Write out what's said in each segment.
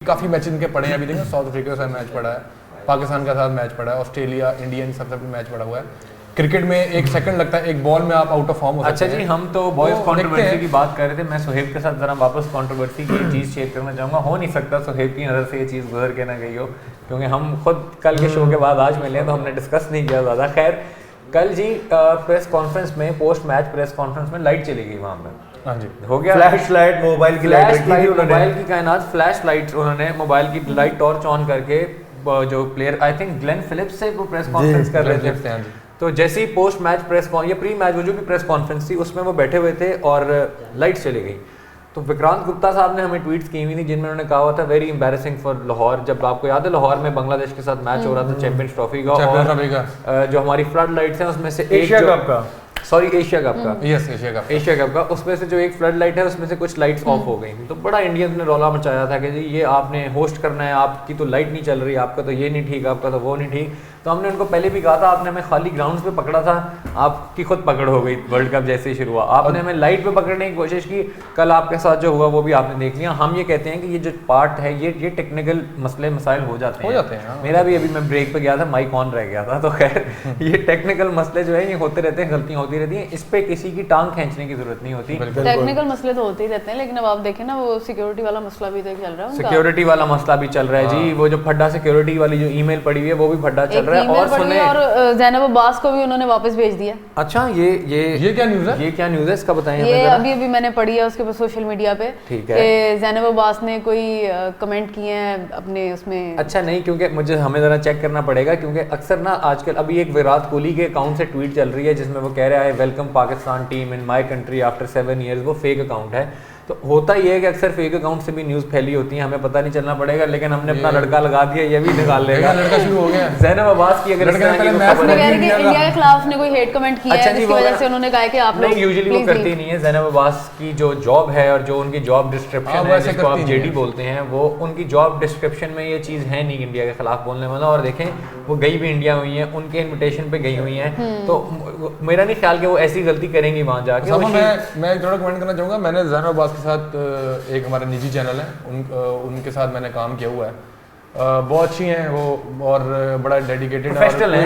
काफ़ी मैच इनके पड़े हैं अभी देखो, साउथ अफ्रीका के साथ मैच पड़ा है, पाकिस्तान के साथ मैच पड़ा है, ऑस्ट्रेलिया, इंडिया, इन सब मैच पड़ा हुआ है। क्रिकेट में एक सेकंड लगता है, एक बॉल में आप आउट ऑफ फॉर्म हो सकते हैं। अच्छा जी, हम तो बॉयज कंट्रोवर्सी की बात कर रहे थे। मैं सुहेब के साथ जरा वापस कंट्रोवर्सी की चीज़ शेयर करना चाहूँगा। हो नहीं सकता सुहेब की नज़र से ये चीज़ गुजर के ना गई हो, क्योंकि हम खुद कल के शो के बाद आज मिले तो हमने डिस्कस नहीं किया ज़्यादा। खैर, कल जी प्रेस कॉन्फ्रेंस में, पोस्ट मैच प्रेस कॉन्फ्रेंस में लाइट चली गई वहाँ पर। हाँ जी, हो गया फ्लैश लाइट, मोबाइल की लाइट, मोबाइल की कायनात, फ्लैश लाइट, उन्होंने मोबाइल की लाइट टॉर्च ऑन करके जो player, I think Glenn Phillips से वो प्रेस कॉन्फ्रेंस कर रहे थे। तो जैसे ही पोस्ट मैच प्रेस या प्री मैच वो जो भी प्रेस कॉन्फ्रेंस थी उसमें वो बैठे हुए थे और लाइट चली गई। तो विक्रांत गुप्ता साहब ने हमें ट्वीट्स की हुई थी जिनमें उन्होंने कहा हुआ था वेरी एम्बैरेसिंग फॉर लाहौर। जब आपको याद है लाहौर में बांग्लादेश के साथ मैच हो रहा था चैंपियंस ट्रॉफी का, और जो हमारी फ्लड लाइट्स हैं उसमें से एशिया कप का, सॉरी एशिया कप का, यस एशिया कप का, उसमें से जो एक फ्लड लाइट है उसमें से कुछ लाइट्स ऑफ हो गई। तो बड़ा इंडियंस ने रौला मचाया था कि जी ये आपने होस्ट करना है, आपकी तो लाइट नहीं चल रही, आपका तो ये नहीं ठीक, आपका तो वो नहीं ठीक। तो हमने उनको पहले भी कहा था, आपने हमें खाली ग्राउंड्स पे पकड़ा था, आपकी खुद पकड़ हो गई वर्ल्ड कप जैसे ही शुरू हुआ। आपने हमें लाइट पे पकड़ने की कोशिश की, कल आपके साथ जो हुआ वो भी आपने देख लिया। हम ये कहते हैं कि ये जो पार्ट है ये टेक्निकल मसले मसाइल हो जाते हैं। मेरा भी अभी मैं ब्रेक पे गया था, माइक ऑन रह गया था। तो खैर ये टेक्निकल मसले जो है ये होते रहते हैं, गलतियां होती रहती हैं, इस पे किसी की टांग खींचने की जरूरत नहीं होती। टेक्निकल मसले तो होते ही रहते हैं, लेकिन अब आप देखें ना वो सिक्योरिटी वाला मसला भी तो चल रहा है, सिक्योरिटी वाला मसला भी चल रहा है जी। वो जो फड्डा सिक्योरिटी वाली जो ईमेल पड़ी हुई है वो भी फड्डा चल रहा है। और सुने, और ज़ैनब अब्बास को भी उन्होंने वापस भेज दिया। अच्छा, ये क्या न्यूज़ है? ये क्या न्यूज़ है, इसका बताएं। ये अभी मैंने पढ़ी है उसके ऊपर सोशल मीडिया पे, ठीक है, कि ज़ैनब अब्बास ने कोई कमेंट किए हैं अपने उसमें। अच्छा नहीं, क्योंकि मुझे हमें ज़रा चेक करना पड़ेगा, क्योंकि अक्सर ना आजकल अभी एक विराट कोहली के अकाउंट से ट्वीट चल रही है जिसमें वो कह रहा है welcome Pakistan team in my country after 7 years। वो फेक अकाउंट है। तो होता ये है कि अक्सर फेक अकाउंट से भी न्यूज़ फैली होती है, हमें पता नहीं चलना पड़ेगा, लेकिन हमने अपना लड़का लगा दिया, ये भी निकाल लेगा। लड़का शुरू हो गया ज़ैनब अब्बास की अगर इंडिया के खिलाफ ने कोई हेट कमेंट किया है जिसकी वजह से उन्होंने कहा है कि आप लोग यूजुअली वो करती नहीं है। ज़ैनब अब्बास की जो जॉब है और जो उनकी जॉब डिस्क्रिप्शन है, जिसको आप जेडी बोलते हैं, वो उनकी जॉब डिस्क्रिप्शन में ये चीज़ है नहीं इंडिया के खिलाफ बोलने वाला। और देखें वो गई भी इंडिया हुई हैं, उनके इन्विटेशन पे गई हुई हैं, तो मेरा नहीं ख्याल कि वो ऐसी गलती करेंगी वहाँ जाके। मैं थोड़ा कमेंट करना चाहूँगा। मैंने ज़ैनब अब्बास के साथ एक हमारा निजी चैनल है, उनके साथ मैंने काम किया हुआ है। बहुत अच्छी हैं वो, और बड़ा डेडिकेटेड प्रोफेशनल है,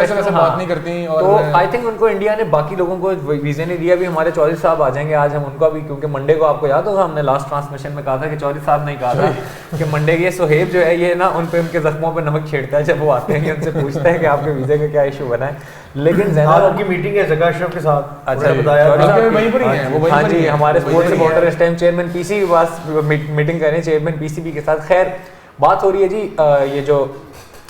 ऐसा बात नहीं करती। और तो आई थिंक उनको इंडिया ने बाकी लोगों को वीज़ा नहीं दिया। भी हमारे चौधरी साहब आ जाएंगे आज, हम उनको भी, क्योंकि मंडे को आपको याद होगा हमने लास्ट ट्रांसमिशन में कहा था कि चौधरी साहब ने कहा था कि मंडे के सुहेब जो है ये ना उन पे उनके जख्मों पे नमक छेड़ता है। जब वो आते हैं उनसे पूछते हैं कि आपके वीज़े का क्या इशू बना है। लेकिन ज़ैनब की मीटिंग है जका अशरफ के साथ, अच्छा बताया वहीं पर ही है वो। हाँ जी, हमारे स्पोर्ट्स रिपोर्टर इस टाइम चेयरमैन पीसी के पास मीटिंग कर रहे हैं, चेयरमैन पीसीबी के साथ। खैर बात हो रही है जी, ये जो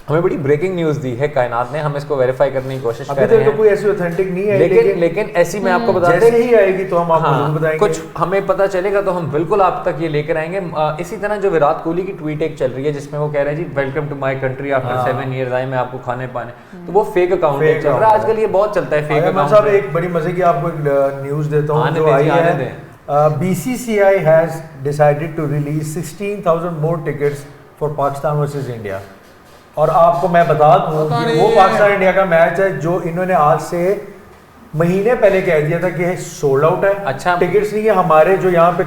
हमें बड़ी ब्रेकिंग न्यूज़ दी है कायनात ने, हम इसको वेरीफाई करने की कोशिश कर रहे हैं। तो कोई ऐसी ऑथेंटिक नहीं है, लेकिन ऐसी मैं आपको बता जैसे ही आएगी तो हम आपको जरूर बताएंगे। कुछ हमें पता चलेगा तो हम बिल्कुल आप तक ये लेकर आएंगे। इसी तरह जो विराट कोहली की ट्वीट एक चल रही है जिसमें वो कह रहे हैं जी welcome to my country after 7 years, आए मैं आपको खाने पाने, तो वो फेक अकाउंट चल रहा है आजकल। ये बहुत चलता है फेक अकाउंट। साहब एक बड़ी मजे की आपको न्यूज़ देता हूँ जो आई है। BCCI has decided to release 16,000 more tickets for Pakistan versus India। और आपको मैं बता दूं कि वो पाकिस्तान इंडिया का मैच है जो इन्होंने आज से महीने पहले कह दिया था कि सोल्ड आउट है। अच्छा, टिकट्स नहीं है। हमारे जो यहाँ पे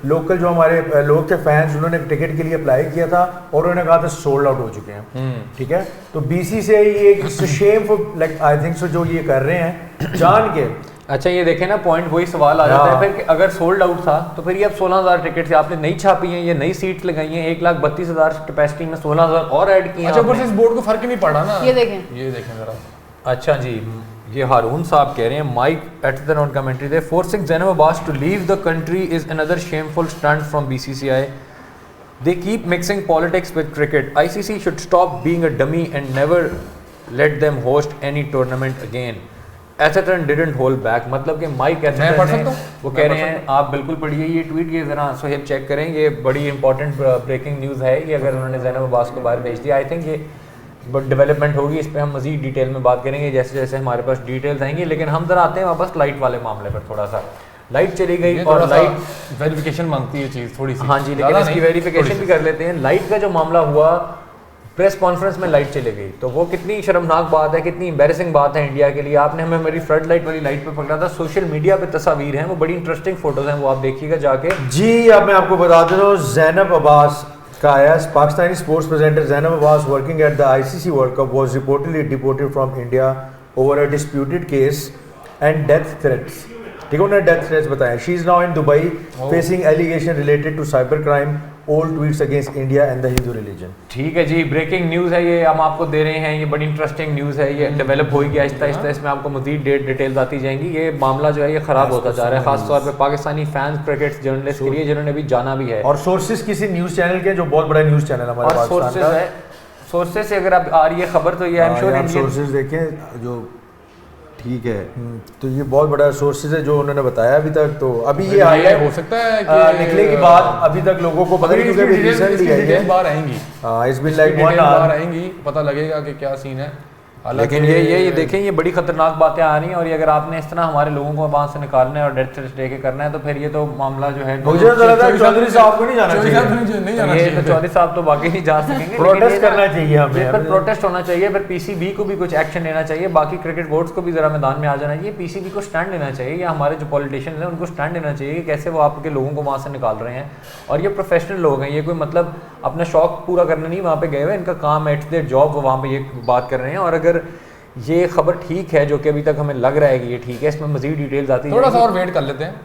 लोकल जो हमारे लोग थे फैंस, उन्होंने टिकट के लिए अप्लाई किया था और उन्होंने कहा था सोल्ड आउट हो चुके हैं। ठीक है, तो BCCI ये shameful, like I think so, जो ये कर रहे हैं जान के। अच्छा ये देखें ना, पॉइंट वही सवाल आ जाता है फिर कि अगर सोल्ड आउट था तो फिर ये अब 16,000 टिकट से आपने नई छापी हैं, ये नई सीट्स लगाई हैं, 1,32,000 कैपेसिटी में 16,000 और ऐड किए हैं। अच्छा, ऊपर से इस बोर्ड को फर्क ही नहीं पड़ा ना। ये देखें जरा। अच्छा जी, ये हारून साहब कह रहे हैं Mike Atherton commentary दे, forcing Zainab Abbas to leave the country is another shameful stunt from BCCI। They keep mixing politics with cricket. ICC should stop being a dummy and never let them host any tournament again. Atherton didn't hold back. मतलब कि Mike Atherton वो कह रहे हैं, आप बिल्कुल पढ़िए ये ट्वीट, ये ज़रा सुहेब चेक करें, ये बड़ी इंपॉर्टेंट ब्रेकिंग न्यूज़ है कि अगर उन्होंने ज़ैनब अब्बास को बाहर भेज दिया। आई थिंक ये डेवलपमेंट होगी, इस पर हम मज़ीद डिटेल में बात करेंगे जैसे जैसे हमारे पास डिटेल्स आएंगी। लेकिन हम ज़रा आते हैं वापस लाइट वाले मामले पर। थोड़ा सा लाइट चली गई और लाइट वेरिफिकेशन मांगती है चीज़ थोड़ी सी। हाँ जी, लेकिन इसकी वेरिफिकेशन भी कर लेते हैं। लाइट का जो मामला हुआ, प्रेस कॉन्फ्रेंस में लाइट चली गई, तो वो कितनी शर्मनाक बात है, कितनी एम्बेरसिंग बात है इंडिया के लिए। आपने हमें मेरी फ्लड लाइट वाली लाइट पे पकड़ा था, सोशल मीडिया पे तस्वीर हैं, वो बड़ी इंटरेस्टिंग फोटोज हैं, वो आप देखिएगा जाके। जी, अब मैं आपको बता दे रहा हूँ, जैनब अब्बास का आया, Pakistani sports presenter Zainab Abbas working at the ICC world cup was reportedly deported from India over a disputed case and death threats. ठीक है, उन्होंने डेथ थ्रेट्स बताया। She is now in Dubai facing allegation related to cyber crime, old tweets against India and the Hindu religion. ठीक है जी, breaking news है ये, हम आपको दे रहे हैं, ये बड़ी इंटरेस्टिंग न्यूज़ है, ये डेवलप होगी आहिस्ता आहिस्ता, इसमें आपको मजीद डिटेल्स आती जाएंगी। ये मामला जो है ये ख़राब होता जा रहा है, खासतौर पे पाकिस्तानी फैंस क्रिकेट जर्नलिस्ट के लिए जिन्होंने अभी जाना भी है। और सोर्सेज किसी न्यूज़ चैनल के, जो बहुत बड़ा न्यूज़ चैनल हमारे पास है, सोर्सेज से अगर आप आ रही है खबर, तो ये आई एम श्योर सोर्सेज देखें जो ठीक है। तो ये बहुत बड़ा सोर्सेज है जो उन्होंने बताया अभी तक। तो अभी ये आया हो सकता है कि निकले की बात अभी तक लोगों को पता नहीं, क्योंकि रिसेंटली आई है, बाहर आएंगी, इट्स बीन लाइक 1 बाहर आवर आएंगी, पता लगेगा कि क्या सीन है। लेकिन ये देखें, ये बड़ी खतरनाक बातें आ रही हैं, और ये अगर आपने इस तरह हमारे लोगों को वहां से निकालना है और डेथ थ्रेट्स लेके करना है, तो फिर ये तो मामला जो है, मुझे तो लगता है चौधरी साहब को नहीं जाना चाहिए, ये तो चौधरी साहब तो बाकी नहीं जा सकेंगे, प्रोटेस्ट करना चाहिए हमें, फिर प्रोटेस्ट होना चाहिए, फिर PCB को भी कुछ एक्शन लेना चाहिए, बाकी क्रिकेट बोर्ड्स को भी जरा मैदान में आ जाना चाहिए, PCB को स्टैंड लेना चाहिए, या हमारे जो पॉलिटिशियंस हैं उनको स्टैंड लेना चाहिए कि कैसे वो आपके लोगों को वहाँ से निकाल रहे हैं। और ये प्रोफेशनल लोग हैं, ये कोई मतलब अपना शौक पूरा करने नहीं वहाँ पे गए हुए, इनका काम है, इट्स देयर जॉब, वो वहाँ पे ये बात कर रहे हैं। और अगर ये खबर ठीक है, जो कि अभी तक हमें लग रहा है कि ये ठीक है, इसमें मजीद डिटेल्स आती है, थोड़ा सा और वेट कर लेते हैं।